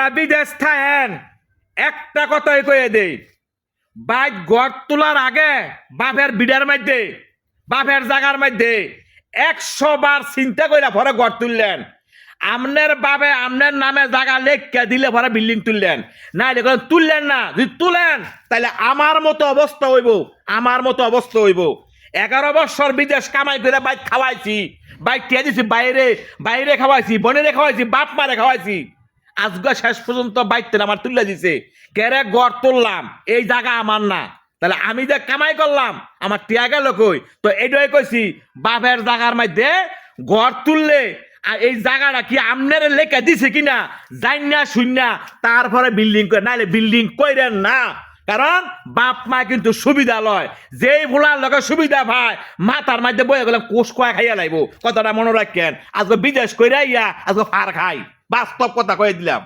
যারা বিদেশ থাকেন একটা কথাই কয়ে দেই, বাইক গড় তোলার আগে বাপের বিডার মধ্যে বাপের জায়গার মধ্যে 100 বার চিন্তা করে পরে গড় তুললেন। আমনের বাবে আমনের নামে জায়গা লেখা দিলে পরে বিল্ডিং তুললেন, না তুললেন না। যদি তুলেন তাহলে আমার মতো অবস্থা হইব, আমার মতো অবস্থা হইব। 11 বছর বিদেশ কামাই করে বাইক খাওয়াইছি, বাইক টিয়া দিছি বাইরে, বাইরে খাওয়াইছি, বনেরে খাওয়াইছি, বাপ মারে খাওয়াইছি। আজকে শেষ পর্যন্ত বাইকটা আমার তুলে দিছে। কেরে গড় তুললাম, এই জায়গা আমার না। তাহলে আমি যে কামাই করলাম আমার টিয়া গেল কই? তো এইটাই কইছি, বাপের জায়গার মধ্যে গড় তুললে আর এই জায়গাটা কি আমনের লেখা দিছে কিনা জানি না শুননা তারপরে বিল্ডিং করে, নাইলে বিল্ডিং কইরেন না। কারণ বাপ মা কিন্তু সুবিধা লয়, যেই ভোলার লোকের সুবিধা ভাই মাথার মধ্যে বয়ে গেলাম কোষ কয়া খাইয়া লাইব। কথাটা মনে রাখেন, আজকে বিদেশ কইরা ইয়া আজকে ফার খাই, বাস্তব কথা কয়ে দিলাম।